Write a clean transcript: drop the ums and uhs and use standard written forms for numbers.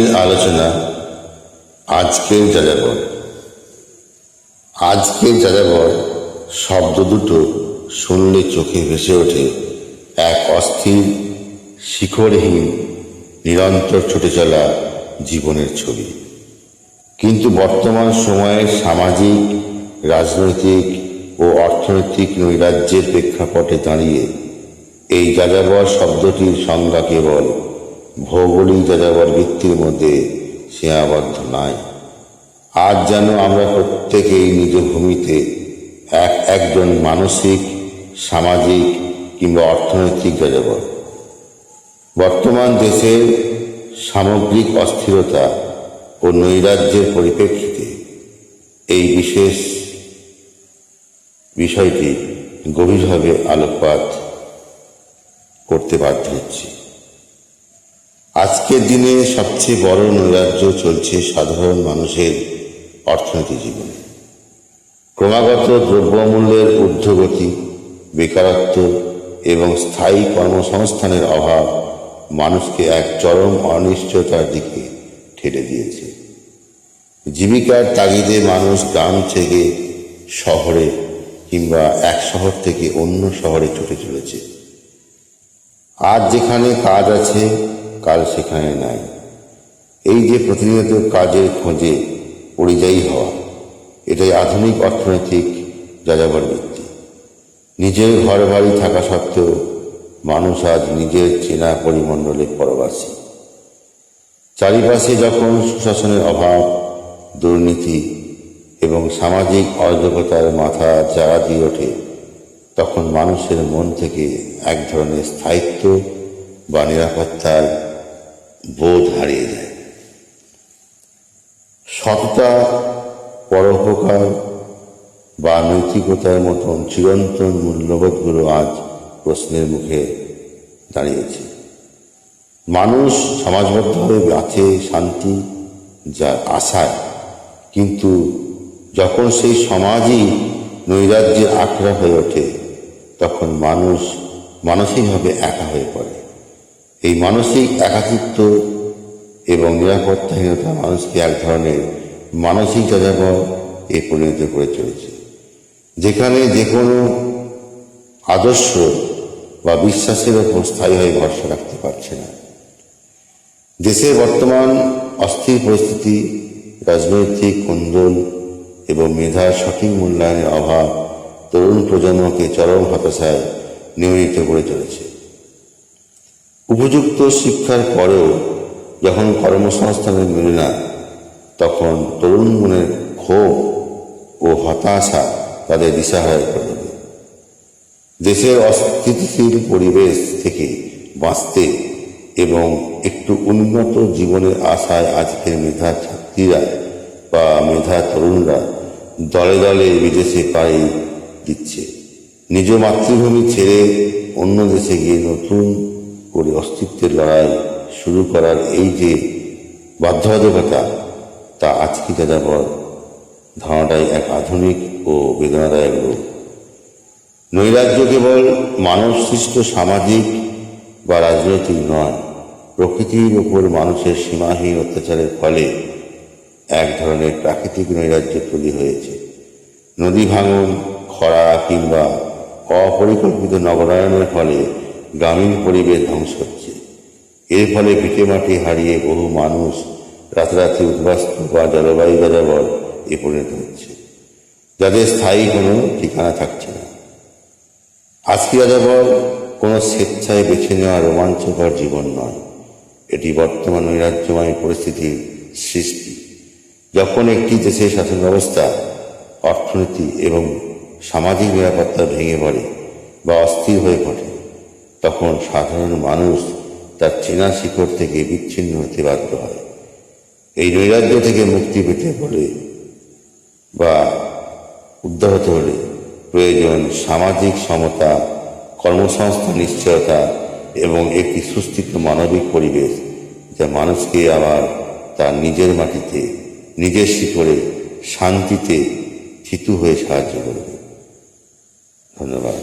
আজকের আলোচনা আজকের যাযাবর। আজকের যাযাবর শব্দ দুটো শুনলে চোখে ভেসে ওঠে এক অস্থির শিখরহীন নিরন্তর ছুটে চলা জীবনের ছবি। কিন্তু বর্তমান সময়ের সামাজিক, রাজনৈতিক ও অর্থনৈতিক নৈরাজ্যের প্রেক্ষাপটে দাঁড়িয়ে এই যাযাবর শব্দটির সংজ্ঞা কেবল ভৌগোলিক যাযাবর বৃত্তির মধ্যে সীমাবদ্ধ নয়। আজ যেন আমরা প্রত্যেকেই নিজ ভূমিতে একজন মানসিক, সামাজিক কিংবা অর্থনৈতিক যাযাবর। বর্তমান দেশের সামগ্রিক অস্থিরতা ও নৈরাজ্যের পরিপ্রেক্ষিতে এই বিশেষ বিষয়টি গভীরভাবে আলোকপাত করতে বাধ্য হচ্ছি। আজকের দিনে সবচেয়ে বড় নৈরাজ্য চলছে সাধারণ মানুষের অর্থনৈতিক জীবনে। ক্রমাগত দ্রব্যমূল্যের ঊর্ধ্বগতি, বেকারত্ব এবং স্থায়ী কর্মসংস্থানের অভাব মানুষকে এক চরম অনিশ্চয়তার দিকে ঠেলে দিয়েছে। জীবিকার তাগিদে মানুষ গ্রাম থেকে শহরে কিংবা এক শহর থেকে অন্য শহরে ছুটে চলেছে। আজ যেখানে কাজ আছে, কাল সেখানে নাই। এই যে প্রতিনিয়ত কাজের খোঁজে পরিযায়ী হওয়া, এটাই আধুনিক অর্থনৈতিক যাযাবর বৃত্তি। নিজের ঘর বাড়ি থাকা সত্ত্বেও মানুষ আজ নিজের চেনা পরিমণ্ডলে পরবাসী। চারিপাশে যখন সুশাসনের অভাব, দুর্নীতি এবং সামাজিক অরাজকতার মাথা জাগা দিয়ে ওঠে, তখন মানুষের মন থেকে এক ধরনের স্থায়িত্ব বা নিরাপত্তার বোধ হারিয়ে যায়। সততা, পরোপকার বা নৈতিকতার মতন চিরন্তন মূল্যবোধগুলো আজ প্রশ্নের মুখে দাঁড়িয়েছে। মানুষ সমাজবদ্ধভাবে বাঁচে শান্তি যার আশায়, কিন্তু যখন সেই সমাজই নৈরাজ্যের আখড়া হয়ে ওঠে, তখন মানুষ মানসিকভাবে একা হয়ে পড়ে। এই মানসিক একাকিত্ব এবং নিরাপত্তাহীনতা মানুষকে এক ধরনের মানসিক যাযাবর পরিণত করে চলেছে, যেখানে যে কোনো আদর্শ বা বিশ্বাসের ওপর স্থায়ীভাবে ভরসা রাখতে পারছে না। দেশের বর্তমান অস্থির পরিস্থিতি, রাজনৈতিক কোন্দল এবং মেধার সঠিক মূল্যায়নের অভাব তরুণ প্রজন্মকে চরম হতাশায় নিয়োজিত করে চলেছে। উপযুক্ত শিক্ষার পরেও যখন কর্মসংস্থানের মেলে না, তখন তরুণ মনের ক্ষোভ ও হতাশা তাদের দিশাহারা করে দেবে। দেশের অস্থিতিশীল পরিবেশ থেকে বাঁচতে এবং একটু উন্নত জীবনের আশায় আজকের মেধা ছাত্রীরা বা মেধা তরুণরা দলে দলে বিদেশে পাড়ি দিচ্ছে। নিজ মাতৃভূমি ছেড়ে অন্য দেশে গিয়ে নতুন করে অস্তিত্বের লড়াই শুরু করার এই যে বাধ্যবাধকতা, তা আজকে যাযাবর ধারণাটাই এক আধুনিক ও বেদনাদায়ক রূপ। নৈরাজ্য কেবল মানব সৃষ্ট সামাজিক বা রাজনৈতিক নয়, প্রকৃতির উপর মানুষের সীমাহীন অত্যাচারের ফলে এক ধরনের প্রাকৃতিক নৈরাজ্য তৈরি হয়েছে। নদী ভাঙন, খরা কিংবা অপরিকল্পিত নগরায়নের ফলে গ্রামীণ পরিবেশ ধ্বংস হচ্ছে। এর ফলে ভিটেমাটি হারিয়ে বহু মানুষ রাতারাতি উদ্বাস্তু বা জলবায়ু যাযাবর পরিণত হচ্ছে, যাদের স্থায়ী কোনো ঠিকানা থাকছে না। আজকে যাযাবর কোনো স্বেচ্ছায় বেছে নেওয়া রোমাঞ্চকর জীবন নয়, এটি বর্তমান নৈরাজ্যময় পরিস্থিতির সৃষ্টি। যখন একটি দেশের শাসন ব্যবস্থা, অর্থনীতি এবং সামাজিক নিরাপত্তা ভেঙে পড়ে বা অস্থির হয়ে পড়ে, তখন সাধারণ মানুষ তার চেনা শিকড় থেকে বিচ্ছিন্ন হতে বাধ্য হয়। এই নৈরাজ্য থেকে মুক্তি পেতে হলে বা উদ্ধার হতে হলে প্রয়োজন সামাজিক সমতা, কর্মসংস্থান নিশ্চয়তা এবং একটি সুস্থিত মানবিক পরিবেশ, যা মানুষকে আবার তার নিজের মাটিতে, নিজের শিকড়ে শান্তিতে থিতু হয়ে সাহায্য করবে। ধন্যবাদ।